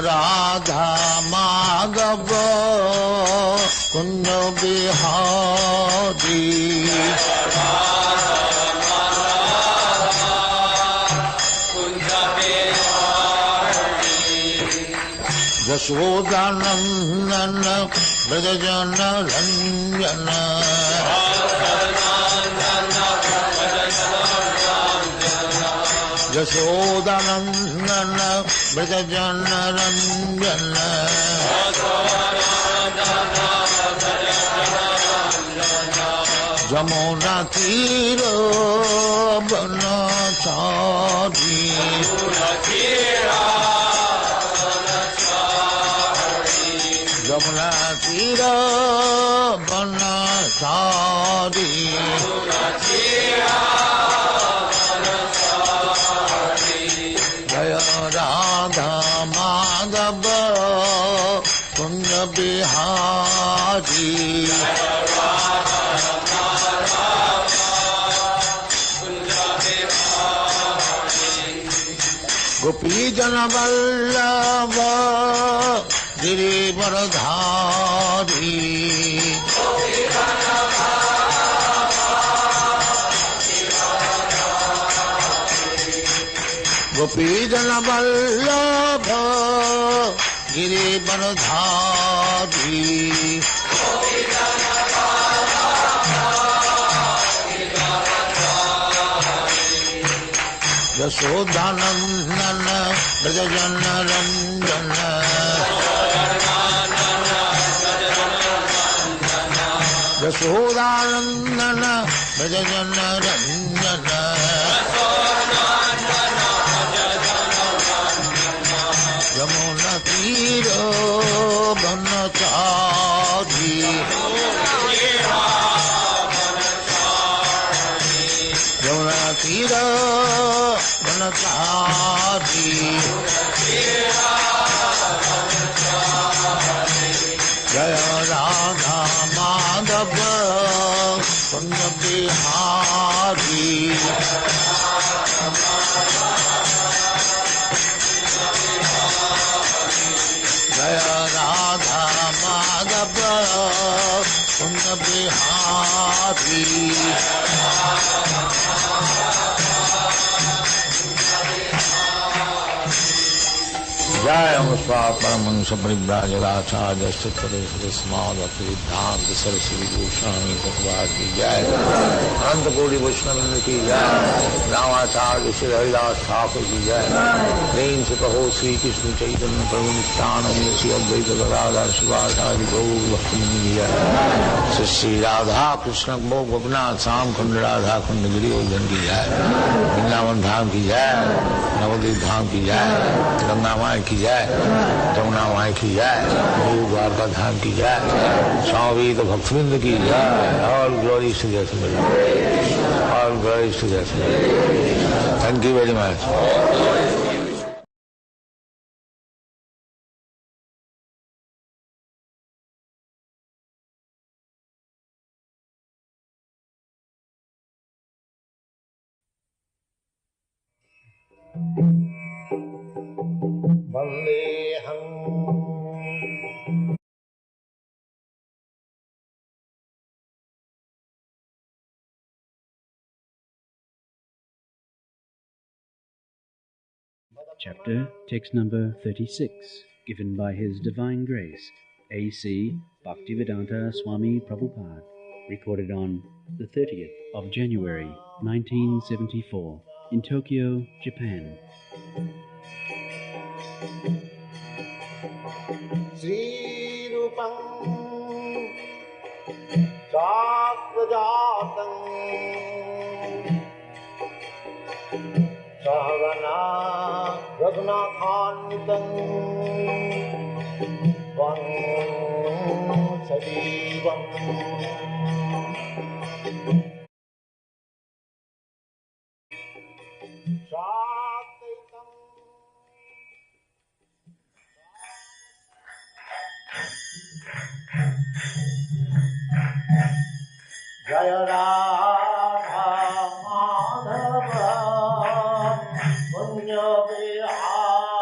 राधा माधव कुंज बिहारी यशोदानंदन ब्रजजन रंजन यशोदानंदन ब्रजजन रंजन जमुना तीर बनचारी जमुना तीर बनचारी जय राधा माधव कुंज बिहारी गोपी जन वल्लभ गिरिवरधारी गोपी जन वल्लभ गिरिवरधारी यशोदानंदन ब्रजजन रंजन यशोदानंदन ब्रजजन रंजन यमुना तीर बनचारी यमुना तीर बनचारी जय राधा माधव कुंज बिहारी जय राधा माधव कुंज बिहारी जय परमहंस परिव्राजकाचार्य भक्तिवेदांत सरस्वती गोस्वामी भगवान की जय। अनंत कोटि वैष्णव की जय। रामाचार्य श्री हरिदास ठाकुर की जय। प्रेम से कहो श्री कृष्ण चैतन्य प्रभु नित्यानंद श्री अद्वैत गदाधर शिवाचार्य गौर भक्ति की जय। श्री राधा कृष्ण गोपनाथ श्याम कुंड राधा कुंड गिरिवर्धन की जय। वृंदावन धाम की जय। नवद्वीप धाम की जय। गंगा माई की जय। जमुना माई की जय। गुरु द्वारका धाम की जय। स्वामी तो भक्तविंद की जय। ऑल ग्लोरी टू जैसे ऑल ग्लोरी टू जैसे। Thank you very much. Chapter, text number 36, given by His Divine Grace, A.C. Bhaktivedanta Swami Prabhupad, recorded on the 30th of January, 1974, in Tokyo, Japan. Sri Rupam Bhaktivedanta Sahagana Raghunathanvitam Vam Sadivam Shaktitam Jaya Radha Madhava Punya Bihari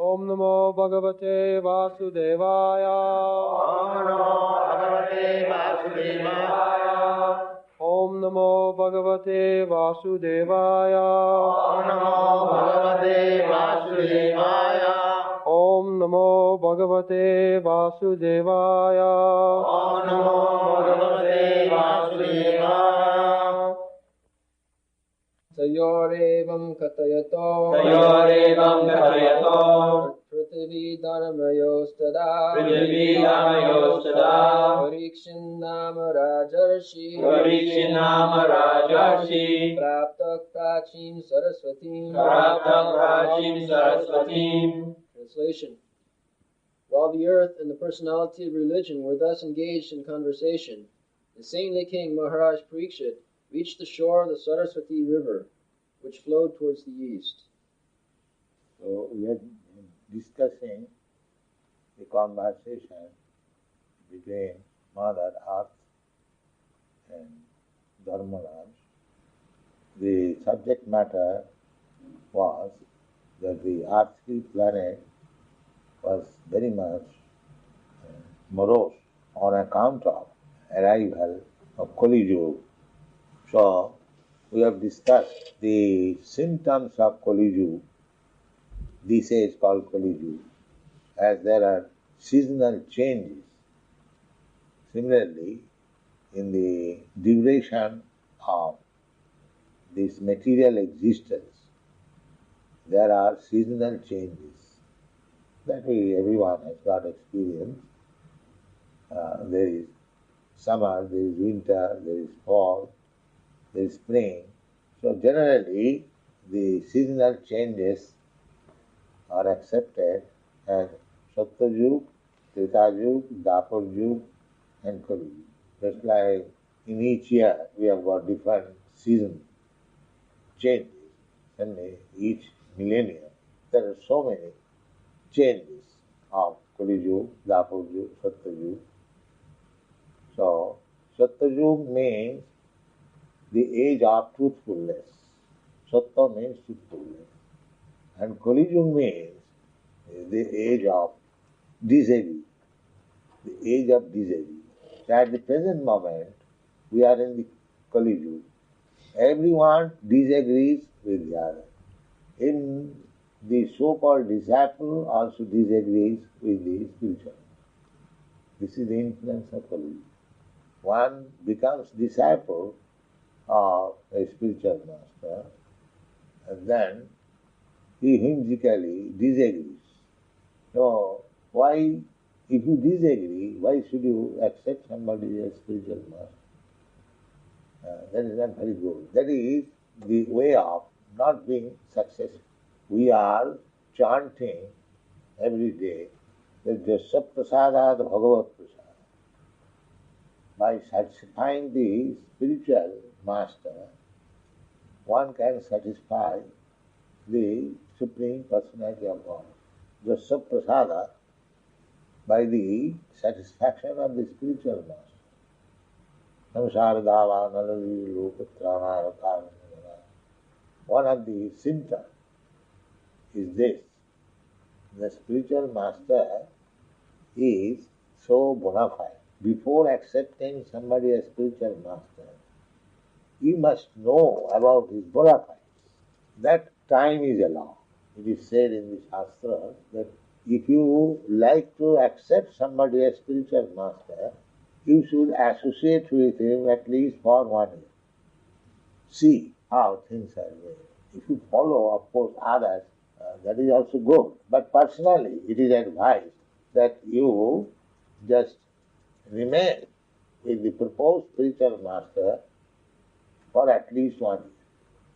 Om Namo Bhagavate Vasudevaya. Om Namo Bhagavate Vasudevaya. Om Namo Bhagavate Vasudevaya. Om Namo Bhagavate Vasudevaya. Om Namo Bhagavate Vasudevaya. Om Namo Bhagavate Vasudevaya. Tayorevam Katayato. Tayorevam Katayato. Prithvi Dharmayostada. Prithvi Dharmayostada. Parikshinama Rajarshi. Parikshinama Rajarshi. Praptak Prachim Saraswatim. Praptak Prachim Saraswatim. Translation. While the earth and the personality of religion were thus engaged in conversation, the saintly king Maharaj Parikshit reached the shore of the Saraswati river, which flowed towards the east. So we are discussing the conversation between Mother Earth and Dharmaraj. The subject matter was that the earthly planet was very much morose on account of arrival of Kali Yuga. So, we have discussed the symptoms of Kali Yuga. This is called Kali Yuga, as there are seasonal changes. Similarly, in the duration of this material existence, there are seasonal changes that everyone has got experience. There is summer, there is winter, there is fall, there is spring. So generally, the seasonal changes are accepted as Satyayug, Tretayug, Dwapar and Kali Yuga. Just like in each year we have got different season changes, and each millennium there are so many changes of Kali Yuga, Dwapar Yuga, Satyayug. So, Satyayug means the age of truthfulness. Satya means truthfulness. And Kali Yuga means the age of disagree. The age of disagree. So at the present moment, we are in the Kali Yuga. Everyone disagrees with the other. In the so-called disciple also disagrees with the spiritual. This is the influence of Kali Yuga. One becomes disciple of a spiritual master, and then he whimsically disagrees. So, why, if you disagree, why should you accept somebody as spiritual master? That is not very good. That is the way of not being successful. We are chanting every day that Jasya Prasadad Bhagavat Prasad. By satisfying the spiritual master, one can satisfy the Supreme Personality of God. Jasya Prasada, by the satisfaction of the spiritual master. Samsaradava nalali lokatrana rakana. One of the symptoms is this. The spiritual master is so bona fide. Before accepting somebody as spiritual master, you must know about his bona fides. That time is allowed. It is said in the Shastra that if you like to accept somebody as spiritual master, you should associate with him at least for 1 year. See how things are going. If you follow, of course, others, that is also good. But personally, it is advised that you just remain with the proposed spiritual master for at least 1 year,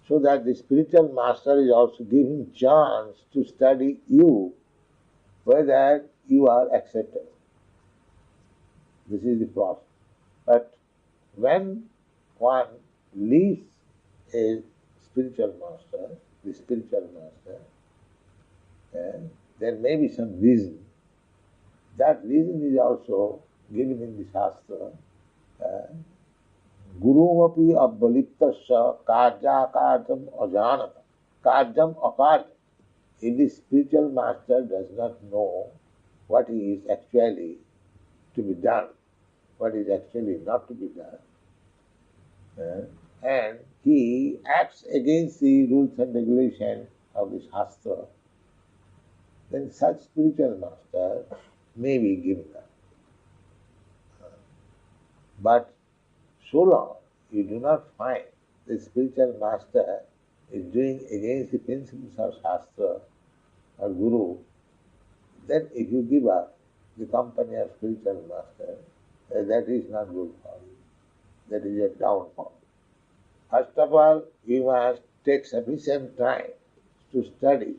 so that the spiritual master is also giving chance to study you, whether you are accepted. This is the process. But when one leaves a spiritual master, the spiritual master, there may be some reason. That reason is also given in the Shastra. Gurumapi abbaliptasya karya-karyam ajanata. Karyam akaryam. If the spiritual master does not know what is actually to be done, what is actually not to be done, and he acts against the rules and regulations of the Shastra, then such spiritual master may be given up. But so long you do not find the spiritual master is doing against the principles of Shastra or Guru, then if you give up the company of spiritual master, that is not good for you. That is a downfall. First of all, you must take sufficient time to study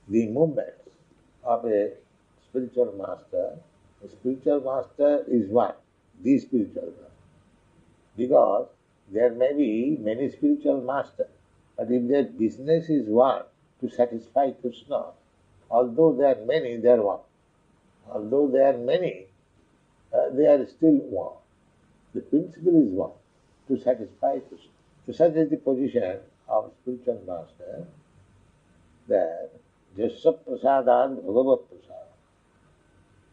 the movements of a spiritual master. A spiritual master is one, the spiritual master. Because there may be many spiritual masters, but if their business is one, to satisfy Krishna, although there are many, they are one. Although there are many, they are still one. The principle is one, to satisfy Krishna. So such is the position of spiritual master, that Jasya Prasadad Bhagavat Prasad.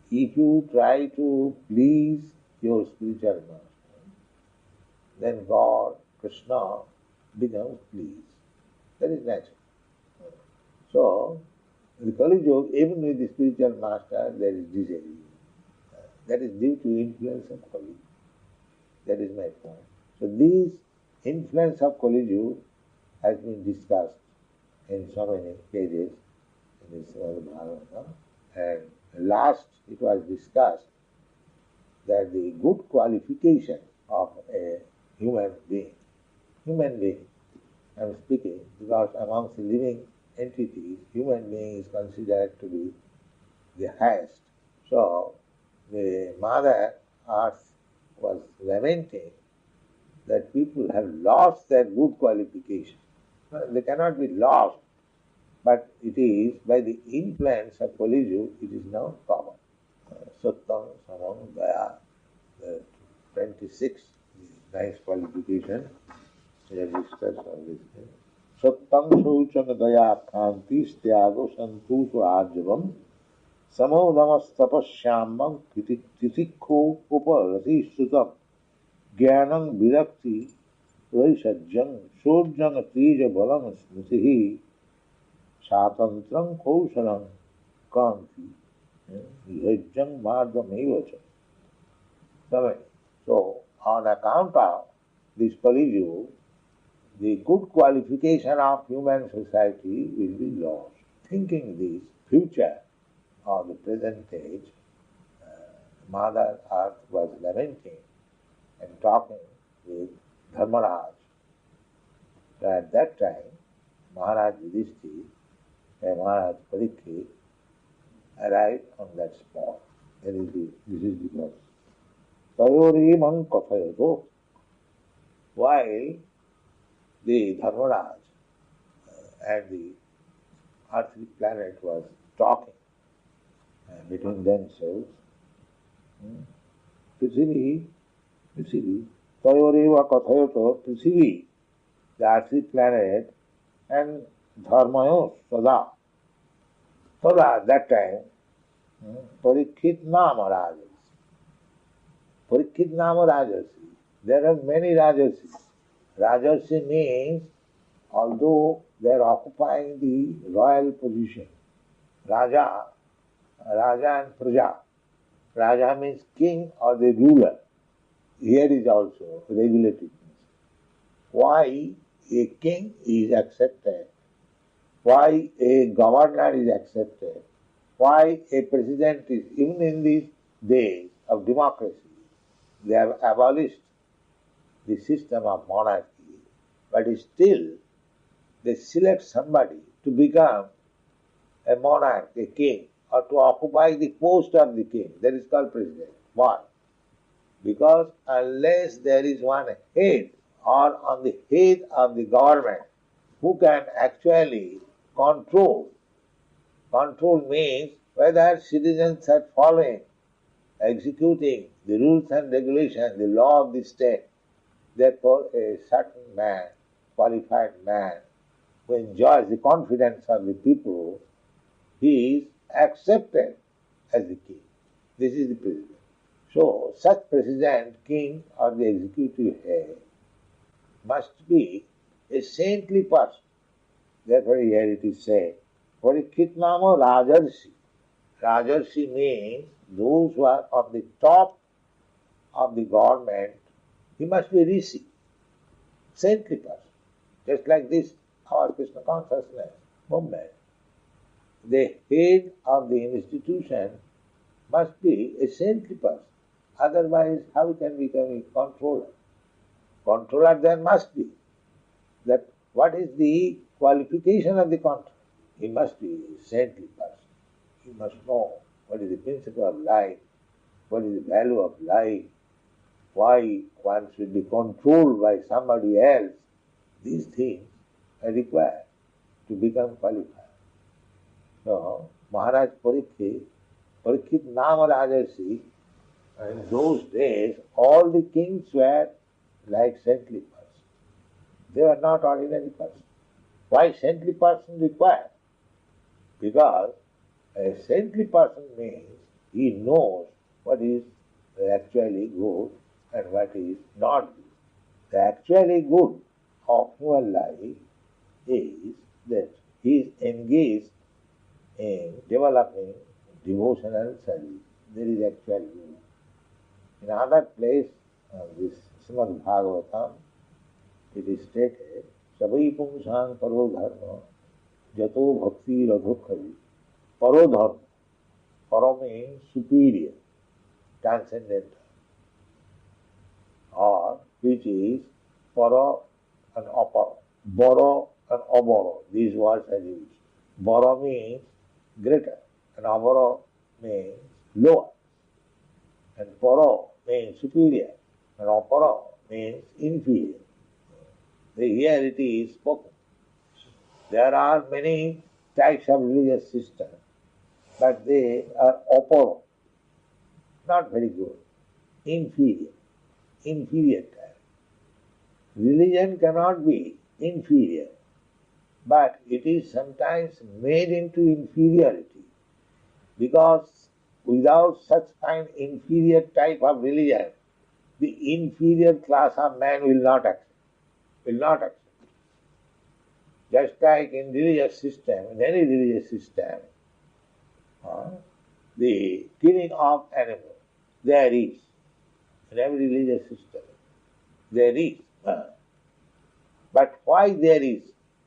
If you try to please your your spiritual master, then God, Krishna, becomes pleased. That is natural. So, in the Kali Yuga, even with the spiritual master, there is disagreement. That is due to influence of Kali. That is my point. So, this influence of Kali Yuga has been discussed in so many pages in this Bhagavatam. And last it was discussed that the good qualification of a human being, I am speaking because amongst the living entities, human being is considered to be the highest. So, the Mother Earth was lamenting that people have lost their good qualification. They cannot be lost, but it is by the influence of Kali Yuga, it is now common. Sattam, Samam, Daya, the 26, nice qualification. We have discussed all these things. Sattam, Shaucham, Daya, Khanti, Styago, Santusha, Arjavam, Samodamas, Tapashyamam, Titikho, Uparati, Sutam, Jnanam, Virakti, Vaishajjam, Shodjam, Tija, Balam, Smritihi, Shatantram, Kaushalam, Kanti, Yajjam, Mardam, Evacha. So, on account of this Kali Yuga, the good qualification of human society will be lost. Thinking this future or the present age, Mother Earth was lamenting and talking with Dharmaraj. So at that time, Maharaj Yudhishthira and Maharaj Parikshit arrived on that spot. This is the verse. Tayorimam kathayato. While the Dharmaraj and the earthly planet was talking between themselves, Prithvi, Tayoreva kathayato, Prithvi, the earthly planet, and Dharmayos, Sada. Sada at that time, Parikshit Nama Rajas. Parikshit Nama Rajarsi. There are many Rajarsis. Rajarsi means, although they are occupying the royal position, Raja and Praja. Raja means king or the ruler. Here is also regulated. Why a king is accepted? Why a governor is accepted? Why a president is, even in these days of democracy, they have abolished the system of monarchy, but still they select somebody to become a monarch, a king, or to occupy the post of the king. That is called president. Why? Because unless there is one head or on the head of the government who can actually control means whether citizens are following, executing the rules and regulations, the law of the state. Therefore, a certain man, qualified man, who enjoys the confidence of the people, he is accepted as the king. This is the president. So, such president, king, or the executive head must be a saintly person. Therefore, here it is said, Parikshit Nama Rajarsi. Rajarsi means those who are on the top of the government. He must be rishi, saintly person. Just like this, our Krishna consciousness movement. The head of the institution must be a saintly person. Otherwise, how can we become a controller? Controller there must be. That what is the qualification of the controller? He must be a saintly person. He must know what is the principle of life, what is the value of life, why one should be controlled by somebody else. These things are required to become qualified. So, Maharaj Parikshit Nama Rajarsi, in those days, all the kings were like saintly persons. They were not ordinary persons. Why saintly person required? Because a saintly person means he knows what is actually good and what is not good. The actually good of human life is that he is engaged in developing devotional service. There is actually good. In another place, this SRIMAD BHAGVATAM, it is stated, Sabai pumsang paro dharma, jato bhakti radhokhavi. Paro dharma. Paro means superior, transcendental. Or which is para and apara. Boro and aboro. These words are used. Boro means greater and aboro means lower. And paro means superior and apara means inferior. Here it is spoken. There are many types of religious systems, but they are apara, not very good, inferior type. Religion cannot be inferior, but it is sometimes made into inferiority, because without such kind inferior type of religion, the inferior class of man will not accept. Just like in religious system, in any religious system, the killing of animals, there is. In every religious system, there is. But why there is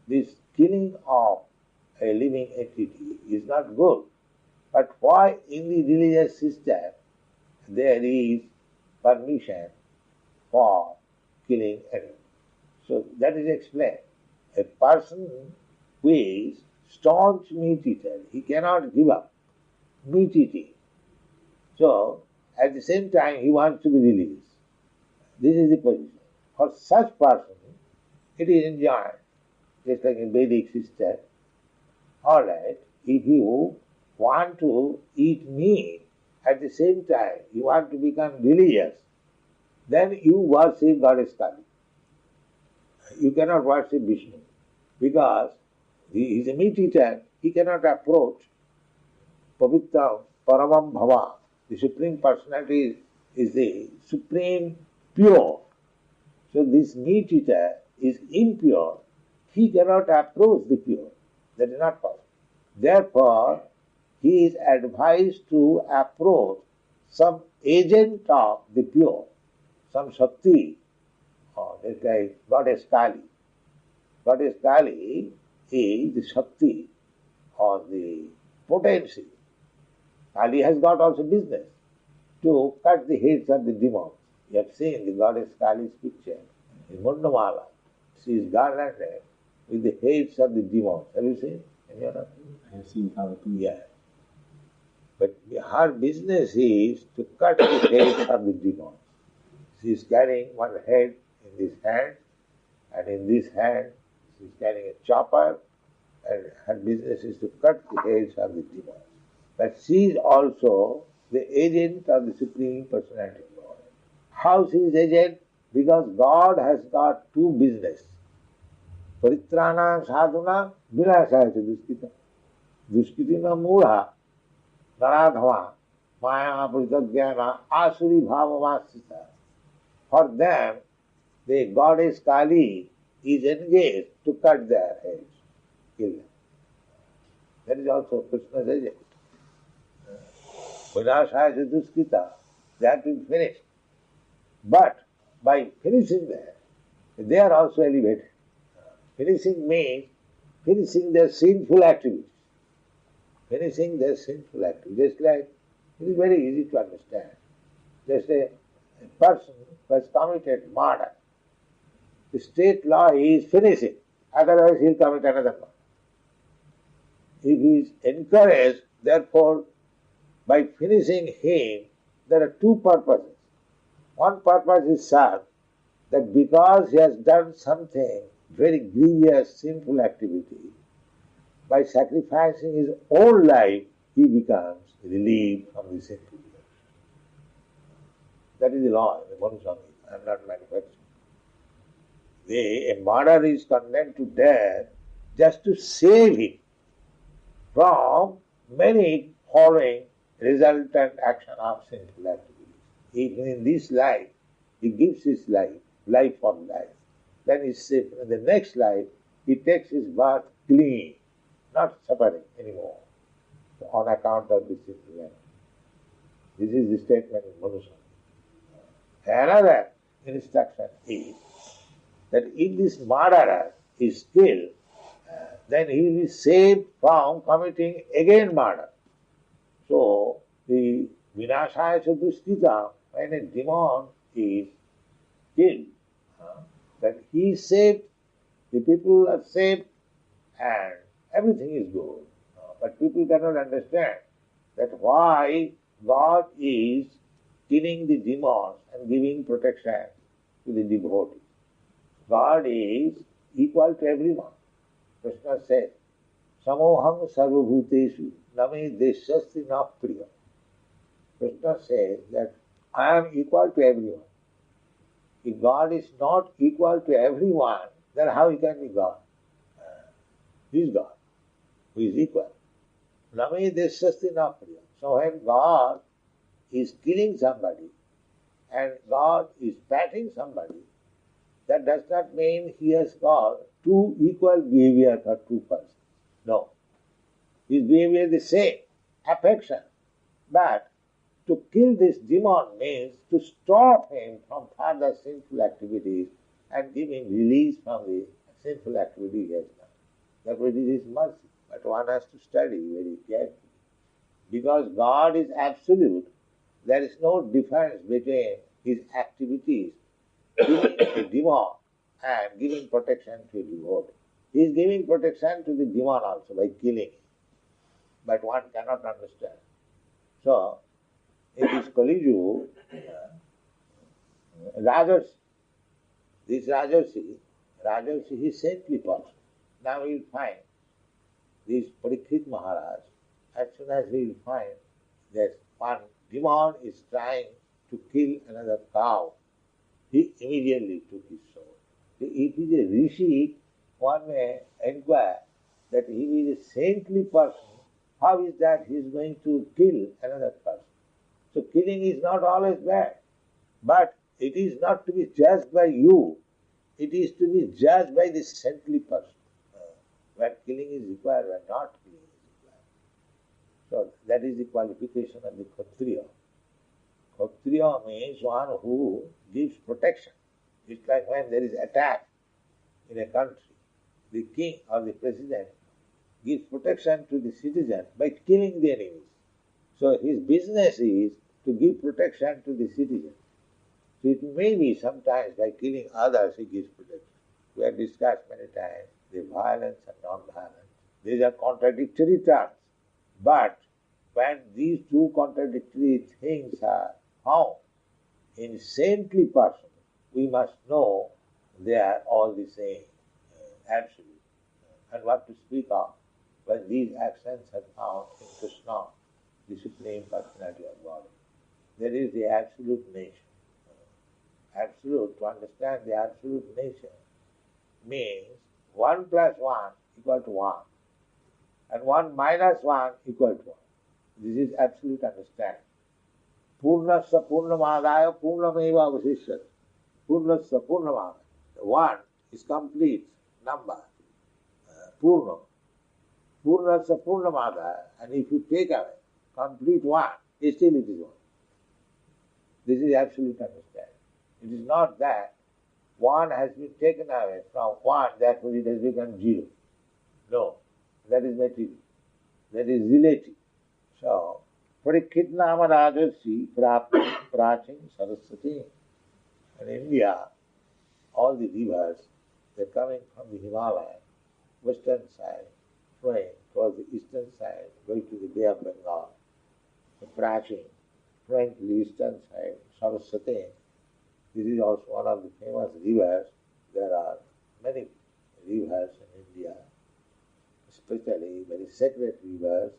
this killing of a living entity is not good. But why in the religious system there is permission for killing animals? So that is explained. A person who is staunch meat eater, he cannot give up meat eating. So at the same time he wants to be religious. This is the position. For such person, it is enjoyed, just like in Vedic system. All right, if you want to eat meat, at the same time you want to become religious, then you worship Goddess Kali. You cannot worship Vishnu, because he is a meat eater, he cannot approach Pavitra Paramam Bhava. The Supreme Personality is the supreme pure. So this meat eater is impure, he cannot approach the pure. That is not possible. Therefore, he is advised to approach some agent of the pure, some Shakti, or like Goddess Kali. Goddess Kali is the Shakti or the potency. Kali has got also business to cut the heads of the demons. You have seen the Goddess Kali's picture in Mundamala. She is garlanded with the heads of the demons. Have you seen? I have seen Kali. Yeah. But her business is to cut the heads of the demons. She is carrying one head in this hand, and in this hand she is carrying a chopper, and her business is to cut the heads of the demons. But she is also the agent of the Supreme Personality of God. How she is agent? Because God has got two business. Paritrana sadhuna vinashaya duskita. Duskitina mudha naradhava maya pritadhyana asuri bhavavasita. For them, the Goddess Kali is engaged to cut their heads, kill them. That is also Krishna's agent. Vinashaya duskita, they have to be finished. But by finishing that, they are also elevated. Finishing means finishing their sinful activities. Finishing their sinful activities. Just like, it is very easy to understand. Just a person who has committed murder, the state law is finishing, otherwise he will commit another murder. If he is encouraged, therefore, by finishing him, there are two purposes. One purpose is served, that because he has done something very grievous, sinful activity, by sacrificing his own life, he becomes relieved from the sinful life. That is the law in the Manuswami. I am not manufacturing. A murderer is condemned to death just to save him from many following resultant action of sinful activities. If in this life he gives his life for life, then he says in the next life he takes his birth clean, not suffering anymore on account of this sinful life. This is the statement in Manusha. Another instruction is that if this murderer is killed, then he will be saved from committing again murder. So, the Vinashaya Duskita, when a demon is killed, then he is saved, the people are saved, and everything is good. But people cannot understand that why God is killing the demons and giving protection to the devotees. God is equal to everyone. Krishna says, Samoham sarvabhuteshu name deshasti na priya. Krishna says that I am equal to everyone. If God is not equal to everyone, then how he can be God? He is God, who is equal. Name deshasti na priya. So when God is killing somebody and God is patting somebody, that does not mean he has got two equal behavior for two persons. No. His behavior is the same, affection. But to kill this demon means to stop him from further sinful activities and give him release from the sinful activity he has done. Therefore it is mercy. But one has to study very carefully. Because God is absolute, there is no difference between his activities, killing a demon and giving protection to a devotee. He is giving protection to the demon also by killing him. But one cannot understand. So, in this Kali Yuga, Rajarsi, this Rajarsi is saintly person. Now we will find this Parikshit Maharaj, as soon as we will find that one demon is trying to kill another cow, he immediately took his sword. If he is a rishi, one may inquire that he is a saintly person, how is that he is going to kill another person? So killing is not always bad, but it is not to be judged by you, it is to be judged by the saintly person. When killing is required, when not killing is required. So that is the qualification of the Kshatriya. Kshatriya means one who gives protection. It's like when there is attack in a country, the king or the president gives protection to the citizen by killing the enemies. So his business is to give protection to the citizen. So it may be sometimes by killing others he gives protection. We have discussed many times the violence and non-violence. These are contradictory terms. But when these two contradictory things are found in saintly person, we must know they are all the same, absolute. And what to speak of when these actions are found in Krishna, the Supreme Personality of God. There is the absolute nature. Absolute, to understand the absolute nature means 1 plus 1 equal to 1 and 1 minus 1 equal to 1. This is absolute understanding. Purnasya Purnamadaya Purnameva Avasishyate. Purnasya Purnamadaya. 1 is complete number. Purna. Purnasya Purnamadaya. And if you take away complete 1, still it is 1. This is absolute understanding. It is not that 1 has been taken away from 1, therefore it has become 0. No, that is material. That is relative. So, Parikshit Nama Rajarsi Praching Saraswati. In India, all the rivers, they are coming from the Himalaya, western side, flowing towards the eastern side, going to the Bay of Bengal. The Praching, flowing to the eastern side, Saraswati. This is also one of the famous rivers. There are many rivers in India, especially very sacred rivers,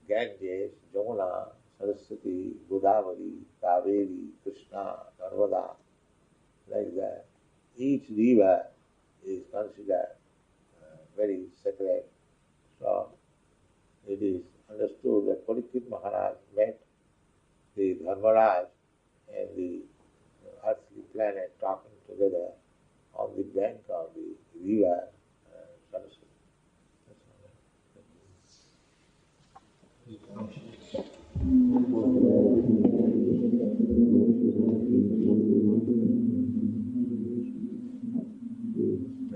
Ganges, Jamuna, Saraswati, Godavari, Kaveri, Krishna, Narmada, like that. Each river is considered very sacred. So it is understood that Parikshit Maharaj met the Dharmaraj and the earthly planet talking together on the bank of the river Saraswati.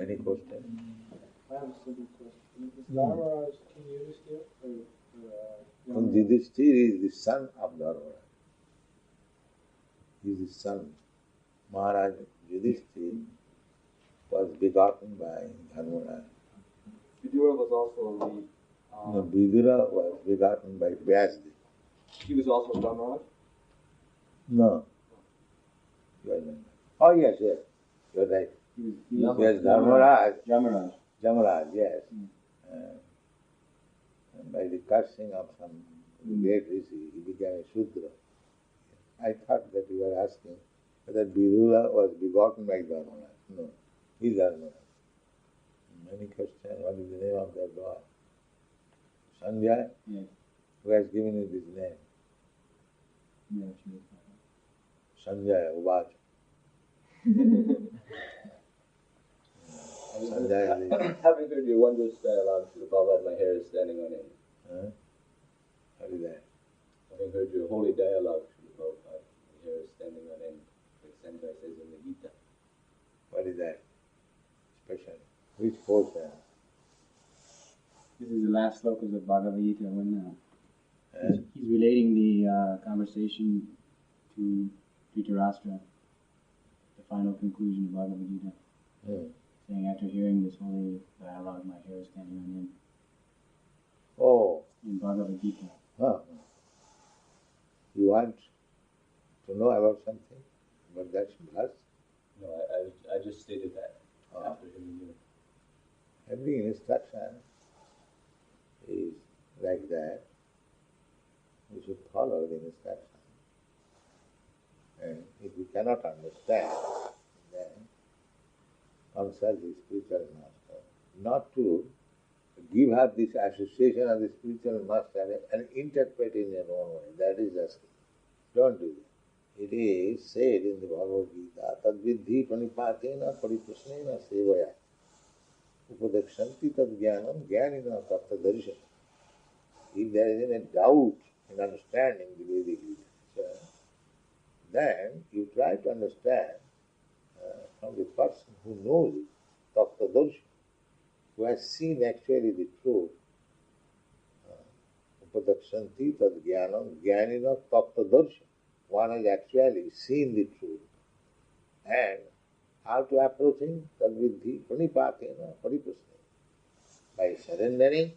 Any questions? I have a simple question. Is Dharmaraj King Yudhisthira? And Yudhisthira is the son of Dharmaraj. He is the son. Maharaj Yudhisthira was begotten by Dharmaraj. Vidura was also the... No, Vidura was begotten by Vyasdev. He was also Dharmaraj? No. You are right. Oh yes, yes. You are right. Yes, Dharmaraj. Jamaraj, yes. And by the cursing of some great rishi, he became a Shudra. I thought that you were asking whether Vidura was begotten by Dharmaraj. No, he is Dharmaraj. Many questions, what is the name of that boy? Sanjay? Yes. Who has given you this name? Yes, yes. Sanjay, Ubach. Having heard your wondrous dialogue to the Prabhupada, my hair is standing on end. Huh? What is that? Having heard your holy dialogue to the Prabhupada, my hair is standing on end, like Sanjay says in the Gita. What is that? Special. Which portion? This is the last slokas of Bhagavad Gita. When Huh? he's relating the conversation to Dhritarashtra, the final conclusion of Bhagavad Gita, saying, after hearing this holy dialogue, my hair is standing on end. Oh. In Bhagavad Gita. Huh. You want to know about something? About that verse? No, I just stated that after hearing you. Every instruction is like that. We should follow the instruction. And if we cannot understand, then consult the spiritual master. Not to give her this association of the spiritual master and interpret in your own way. That is just it. Don't do that. It is said in the Bhagavad Gita, Tadvidhi panipatena pariprasnena sevaya upadekshanti tad jnanam jnanina tapta darshan. If there is any doubt in understanding the Vedic literature, then you try to understand from the person who knows it, tapta darshan, who has seen actually the truth. Upadekshanti tad jnanam jnanina tapta darshan. One has actually seen the truth. And how to approach him? Tadvidhi pranipatena pariprasnena. By surrendering,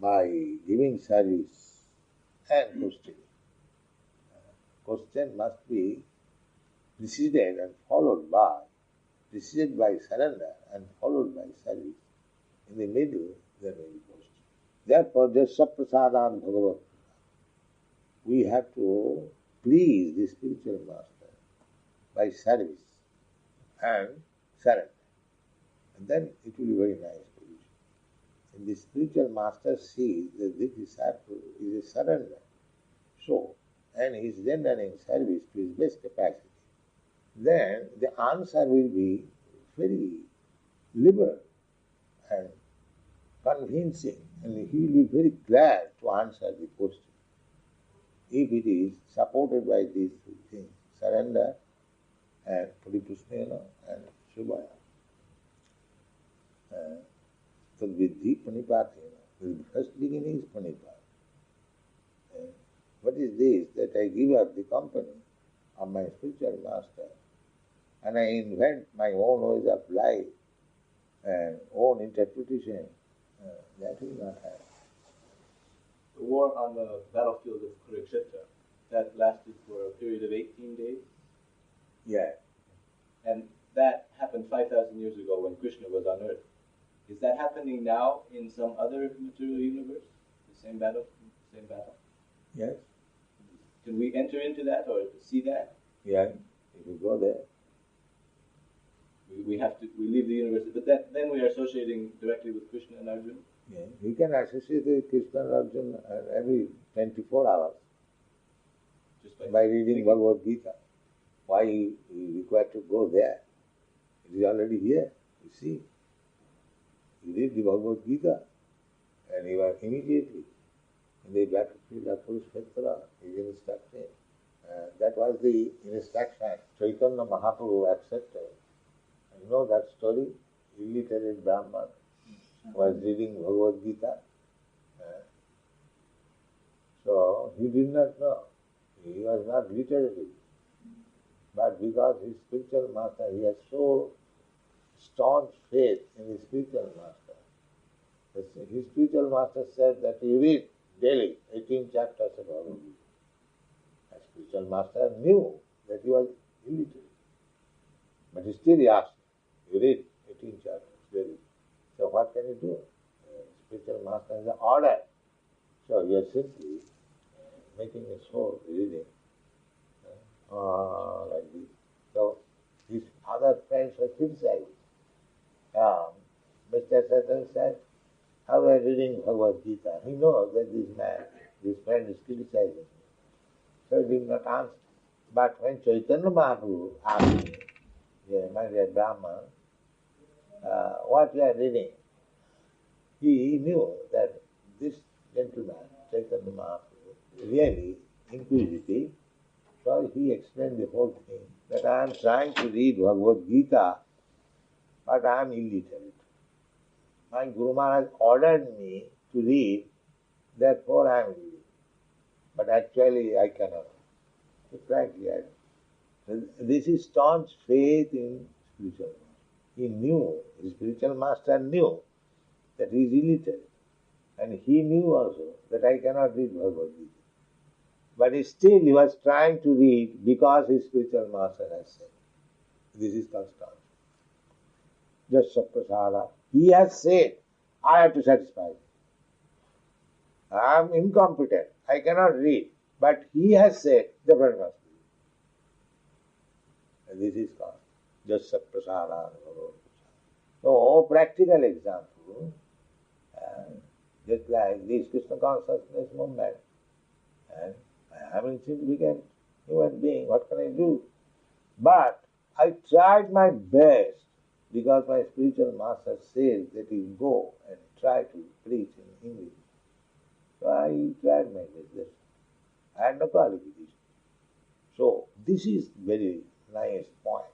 by giving service and questioning. Question must be preceded by surrender and followed by service. In the middle, there may be question. Therefore, Jasya Prasadam Bhagavat. We have to please the spiritual master by service and surrender. And then it will be very nice position. And the spiritual master sees that this disciple is a surrender. So, and he is rendering service to his best capacity. Then the answer will be very liberal and convincing, and he will be very glad to answer the question. If it is supported by these two things, surrender and pariprasnena and shubhaya. Tadvidhi panipatena. The first beginning is panipat. What is this? That I give up the company of my spiritual master and I invent my own ways of life and own interpretation. That will not happen. The war on the battlefield of Kurukshetra, that lasted for a period of 18 days? Yeah. And that happened 5,000 years ago when Krishna was on earth. Is that happening now in some other material universe? The same battle? Yes. Can we enter into that or see that? Yeah. If you go there. We leave the universe, but then we are associating directly with Krishna and Arjuna? Yeah. You can associate with Krishna and Arjuna every 24 hours Just by reading Bhagavad Gita. Why he required to go there? It is already here, you see. You read the Bhagavad Gita, and you are immediately in the battlefield of Kurukshetra, he is instructed. That was the instruction Chaitanya Mahaprabhu accepted. You know that story? Illiterate Brahman was reading Bhagavad Gita. So he did not know. He was not literate. But because his spiritual master, he has so staunch faith in his spiritual master. His spiritual master said that you read daily 18 chapters of Bhagavad Gita. His spiritual master knew that he was illiterate. But still he asked, you read 18 chapters daily. So what can you do? Spiritual master has an order. So you are simply making a show reading like this. So his other friends were criticizing. Mr. Satan said, how are you reading Bhagavad Gita? He knows that this friend is criticizing him. So he did not answer. But when Chaitanya Mahaprabhu asked him, my dear Brahman, what you are reading? He knew that this gentleman, Chaitanya Mahaprabhu, really inquisitive. So he explained the whole thing, that I am trying to read Bhagavad Gita, but I am illiterate. My Guru Maharaj ordered me to read, therefore I am reading. But actually I cannot. So frankly, this is staunch faith in spiritual master. He knew, his spiritual master knew that he is illiterate. And he knew also that I cannot read Bhagavad Gita. But still he was trying to read because his spiritual master has said. This is constant. Just Saprasada. He has said, I have to satisfy him. I am incompetent. I cannot read. But he has said, the friend must read. And this is called just Saprasada. So, practical example, just like this Krishna consciousness movement, and I haven't simply become human being, what can I do? But I tried my best because my spiritual master says that he go and try to preach in English. So I tried my best. I had no qualification. So this is very nice point.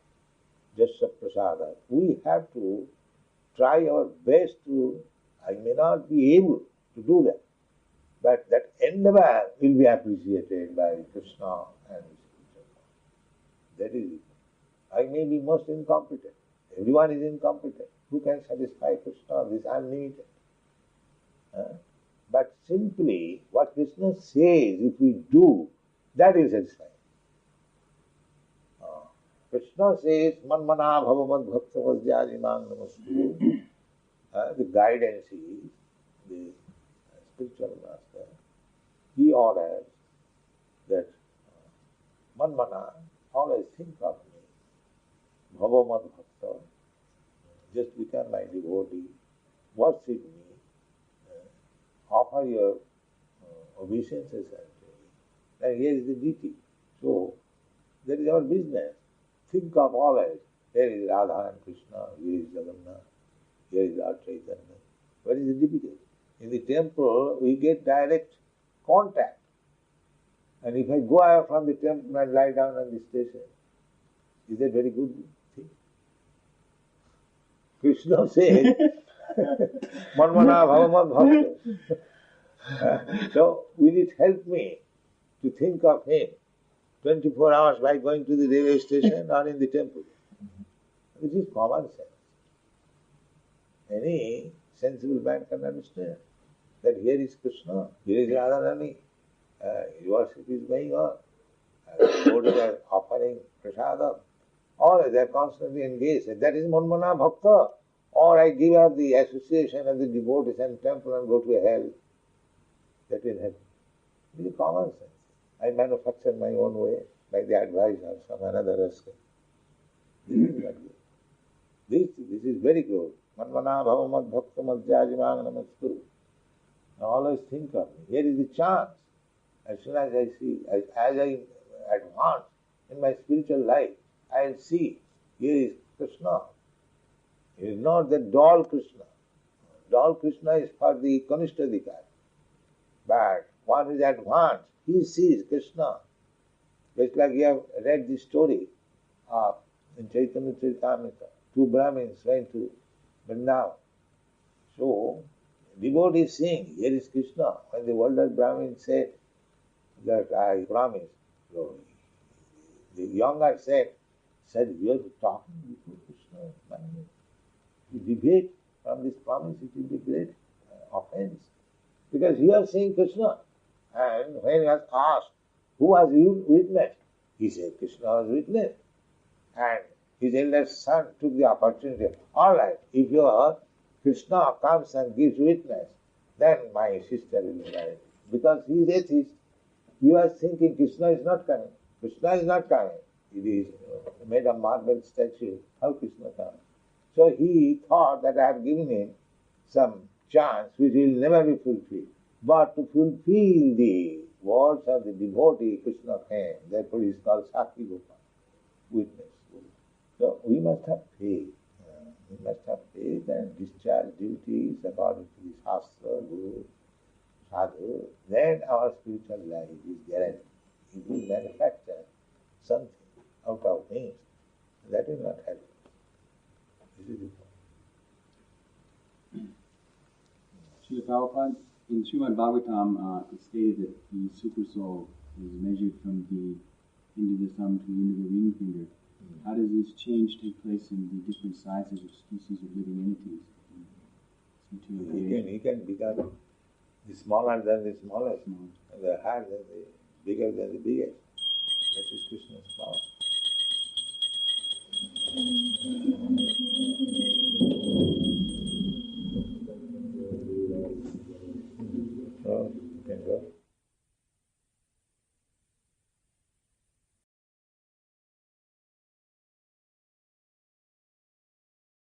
Just Prasada. We have to try our best to, I may not be able to do that, but that endeavor will be appreciated by Krishna and his spiritual master. That is it. I may be most incompetent. Everyone is incompetent. Who can satisfy Krishna? This unlimited. But simply what Krishna says, if we do, that is satisfying. Krishna says, Manmana bhavamad bhakta vajjājimāṁ namastu. The guidance is the spiritual master. He orders that Manmana, always think of me. Bhavamad bhakta, just become my devotee, worship me, offer your obeisances unto me. And here is the duty. So, that is our business. Think of always, here is Radha and Krishna, here is Jagannath, here is Lord Chaitanya. What is the difficulty? In the temple, we get direct contact. And if I go out from the temple and lie down on the station, is that very good thing? Krishna says, Manmana bhavamad bhakta. So, will it help me to think of him 24 hours by going to the railway station or in the temple? This is common sense. Any sensible man can understand that here is Krishna, here is Radharani, worship is going on, devotees are offering prasadam, or they are constantly engaged. That is Manmana Bhakta. Or I give up the association of the devotees and temple and go to hell. That will help. This is common sense. I manufacture my own way by the advice of some another rascal. This is not good. This is very good. Manmana bhavamad bhakta madhyājimāṁ namastu. Now always think of me. Here is the chance. As soon as I see, as I advance in my spiritual life, I'll see, here is Krishna. He is not the doll Krishna. Doll Krishna is for the Kanishtadikar. But one who is advanced, he sees Krishna. Just like you have read the story of in Chaitanya Charitamrita, two Brahmins went to Vrindavan. So, devotee is seeing, here is Krishna. When the older Brahmin said that I promise, so the younger said, we are talking before Krishna. You debate from this promise, it will be great offense. Because you are seeing Krishna. And when he was asked, who was you witness? He said, Krishna was witness. And his eldest son took the opportunity. All right, if your Krishna comes and gives witness, then my sister will be married. Because he is atheist. You are thinking Krishna is not coming. Krishna is not coming. It is made of marble statue. How Krishna comes? So he thought that I have given him some chance which will never be fulfilled. But to fulfill the words of the devotee, Krishna came. Therefore he is called Sakhi Gopal, witness. So we must have faith. We must have faith and discharge duties according to the Shastra, Guru, Sadhu. Then our spiritual life is guaranteed. If we manufacture something out of things, that will not help us. This is the point. Srila Prabhupada, in Srimad Bhagavatam, it stated that the super soul is measured from the end of the thumb to the end of the ring finger. How does this change take place in the different sizes of species of living entities? He can become the smaller than the smallest, and the higher than the bigger than the biggest. That is Krishna's power.